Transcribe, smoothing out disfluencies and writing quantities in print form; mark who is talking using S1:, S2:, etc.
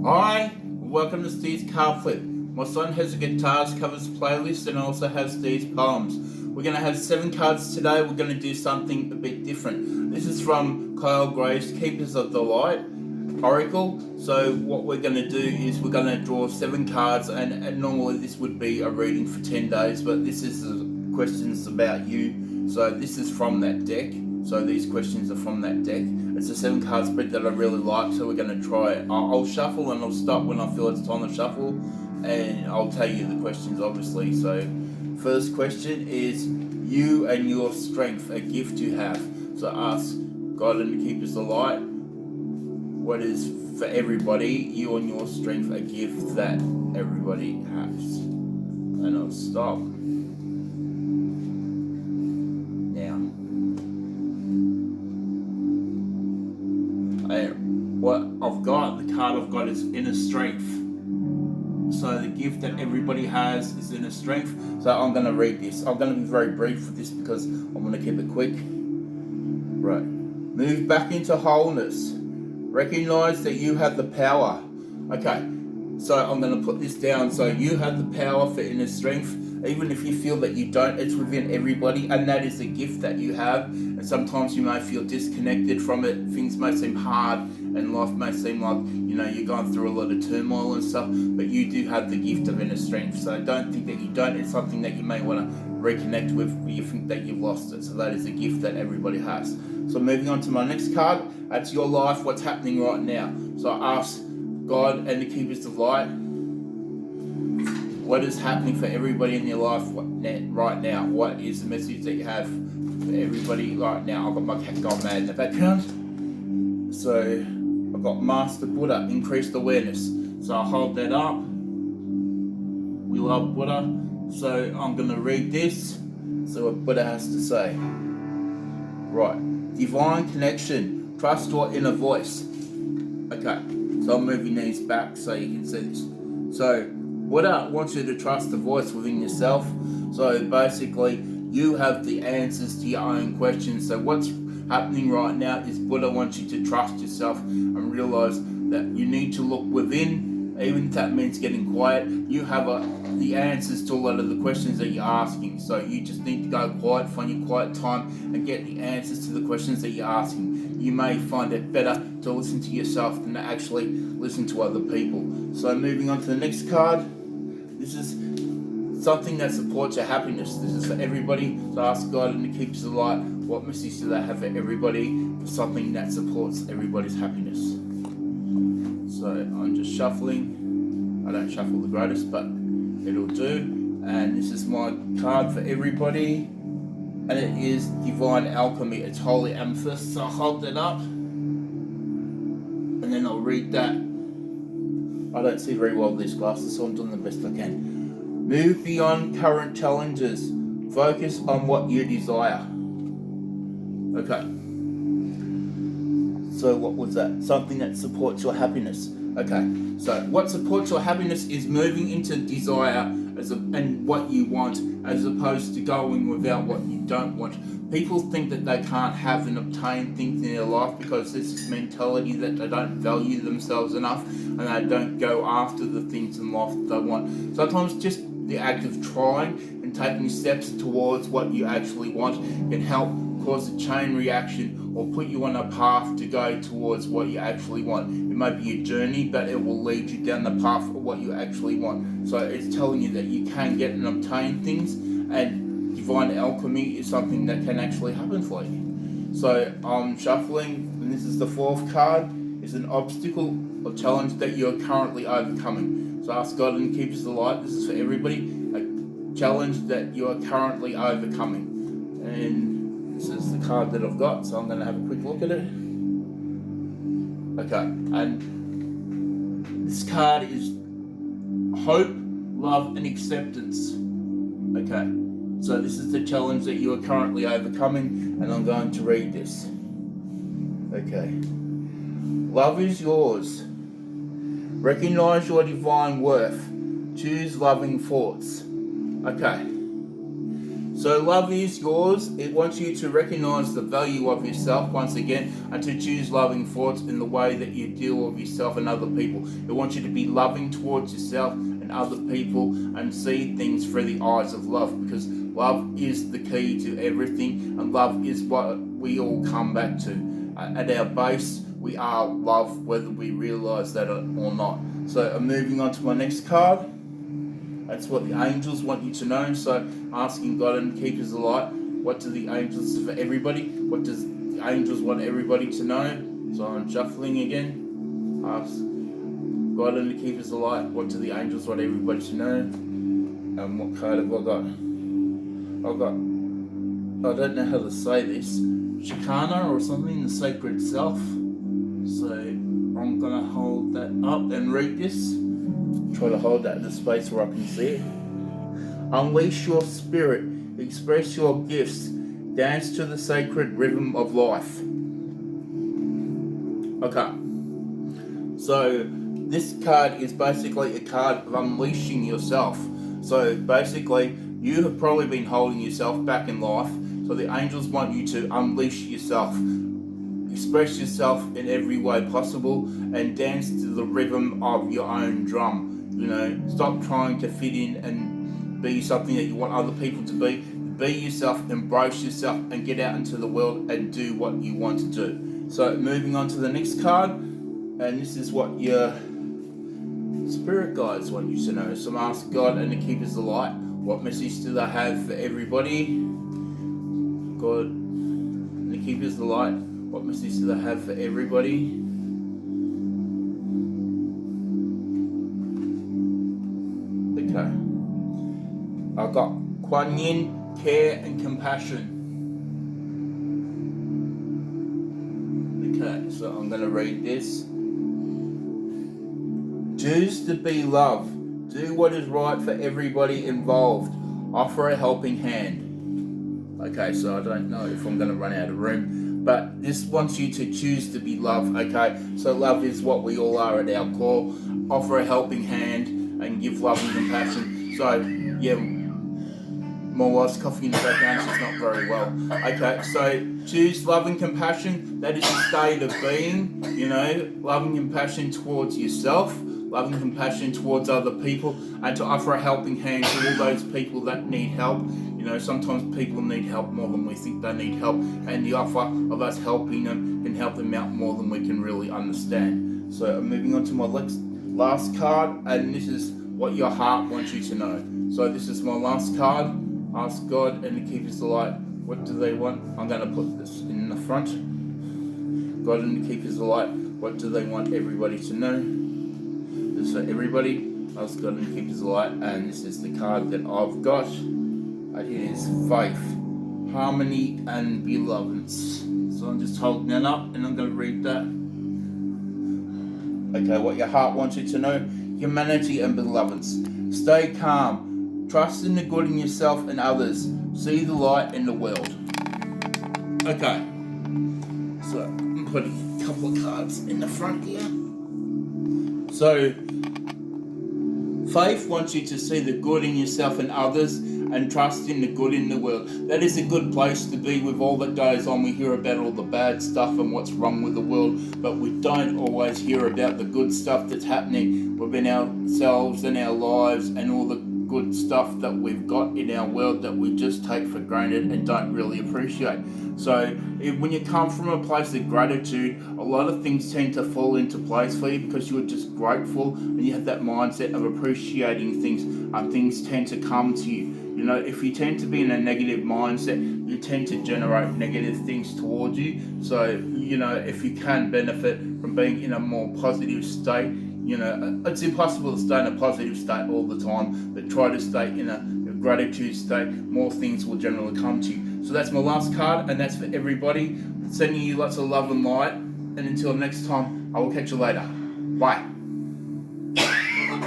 S1: Hi, welcome to Steve's Card Flip. My son has a guitars covers playlist and also has Steve's poems. We're going to have 7 cards today. We're going to do something a bit different. This is from Kyle Graves, Keepers of the Light, Oracle. So what we're going to do is we're going to draw 7 cards, and normally this would be a reading for 10 days, but this is questions about you. So this is from that deck. So these questions are from that deck. It's a 7 card spread that I really like, so we're going to try it. I'll shuffle and I'll stop when I feel it's time to shuffle, and I'll tell you the questions obviously. So first question is, you and your strength, a gift you have. So ask God and the Keepers of the Light, what is for everybody, you and your strength, a gift that everybody has. And I'll stop. What I've got, the card I've got is inner strength. So the gift that everybody has is inner strength. So I'm going to read this. I'm going to be very brief with this because I'm going to keep it quick. Right. Move back into wholeness. Recognize that you have the power. Okay. So I'm going to put this down. So you have the power for inner strength. Even if you feel that you don't, it's within everybody, and that is a gift that you have. And sometimes you may feel disconnected from it. Things may seem hard, and life may seem like, you're going through a lot of turmoil and stuff, but you do have the gift of inner strength. So don't think that you don't. It's something that you may want to reconnect with when you think that you've lost it. So that is a gift that everybody has. So moving on to my next card, that's your life, what's happening right now. So I ask God and the Keepers of Light, what is happening for everybody in your life right now? What is the message that you have for everybody right now? I've got my cat going mad in the background. So I've got Master Buddha, increased awareness. So I'll hold that up. We love Buddha. So I'm going to read this. So what Buddha has to say. Right. Divine connection. Trust your inner voice. Okay. So I'm moving these back so you can see this. So Buddha wants you to trust the voice within yourself. So basically, you have the answers to your own questions. So what's happening right now is Buddha wants you to trust yourself and realize that you need to look within, even if that means getting quiet. You have the answers to a lot of the questions that you're asking. So you just need to go quiet, find your quiet time, and get the answers to the questions that you're asking. You may find it better to listen to yourself than to actually listen to other people. So moving on to the next card. This is something that supports your happiness. This is for everybody. So ask God and the Keepers of the Light, what message do they have for everybody, for something that supports everybody's happiness. So I'm just shuffling. I don't shuffle the greatest, but it'll do. And this is my card for everybody. And it is Divine Alchemy. It's Holy Amethyst. So I'll hold that up. And then I'll read that. I don't see very well with these glasses, so I'm doing the best I can. Move beyond current challenges. Focus on what you desire. Okay. So what was that? Something that supports your happiness. Okay. So what supports your happiness is moving into desire and what you want, as opposed to going without what you don't want. People think that they can't have and obtain things in their life because there's this mentality that they don't value themselves enough and they don't go after the things in life that they want. Sometimes just the act of trying and taking steps towards what you actually want can help cause a chain reaction or put you on a path to go towards what you actually want. It might be a journey, but it will lead you down the path of what you actually want. So it's telling you that you can get and obtain things, and Divine Alchemy is something that can actually happen for you. So I'm shuffling, and this is the 4th card. It's an obstacle or challenge that you're currently overcoming. So ask God and the Keepers of the Light, this is for everybody, a challenge that you are currently overcoming. And this is the card that I've got, so I'm going to have a quick look at it. Okay, and this card is hope, love, and acceptance. Okay, so this is the challenge that you are currently overcoming, and I'm going to read this. Okay. Love is yours. Recognize your divine worth. Choose loving thoughts. Okay. So So love is yours. It wants you to recognize the value of yourself once again and to choose loving thoughts in the way that you deal with yourself and other people. It wants you to be loving towards yourself and other people and see things through the eyes of love, because love is the key to everything, and love is what we all come back to. At our base, we are love, whether we realize that or not. So I'm moving on to my next card. That's what the angels want you to know. So asking God and keepers of light, what do the angels for everybody? What does the angels want everybody to know? So I'm shuffling again. Ask God and the keepers of light, what do the angels want everybody to know? And what card have I got? I don't know how to say this. Shekinah or something, the sacred self. So I'm gonna hold that up and read this. Try to hold that in a space where I can see it. Unleash your spirit, express your gifts, dance to the sacred rhythm of life. Okay. So this card is basically a card of unleashing yourself. So basically, you have probably been holding yourself back in life. So the angels want you to unleash yourself. Express yourself in every way possible and dance to the rhythm of your own drum. Stop trying to fit in and be something that you want other people to be. Be yourself, embrace yourself, and get out into the world and do what you want to do. So moving on to the next card, and this is what your spirit guides want you to know. So ask God and the keepers of light, what message do they have for everybody? God and the keepers of light, what message do they have for everybody? Okay. I've got Kuan Yin, care and compassion. Okay, so I'm going to read this. Choose to be love. Do what is right for everybody involved. Offer a helping hand. Okay, so I don't know if I'm going to run out of room, but this wants you to choose to be love. Okay, so love is what we all are at our core. Offer a helping hand and give love and compassion. So, yeah, my wife's coughing in the background, she's not very well. Okay, so choose love and compassion. That is a state of being, love and compassion towards yourself, love and compassion towards other people, and to offer a helping hand to all those people that need help. Sometimes people need help more than we think they need help, and the offer of us helping them can help them out more than we can really understand. So I'm moving on to my last card, and this is what your heart wants you to know. So this is my last card. Ask God and the keepers of light, what do they want? I'm going to put this in the front. God and the keepers of light, what do they want everybody to know? This is for everybody. Ask God and the keepers of light, and this is the card that I've got. It is faith, harmony, and benevolence. So I'm just holding that up, and I'm going to read that. Okay, what your heart wants you to know: humanity and benevolence. Stay calm. Trust in the good in yourself and others. See the light in the world. Okay. So I'm putting a couple of cards in the front here. So faith wants you to see the good in yourself and others and trust in the good in the world. That is a good place to be with all that goes on. We hear about all the bad stuff and what's wrong with the world, but we don't always hear about the good stuff that's happening within ourselves and our lives, and all the good stuff that we've got in our world that we just take for granted and don't really appreciate. So when you come from a place of gratitude, a lot of things tend to fall into place for you because you're just grateful and you have that mindset of appreciating things, and things tend to come to you. If you tend to be in a negative mindset, you tend to generate negative things towards you. So, if you can benefit from being in a more positive state, it's impossible to stay in a positive state all the time, but try to stay in a gratitude state. More things will generally come to you. So that's my last card, and that's for everybody. Sending you lots of love and light, and until next time, I will catch you later. Bye.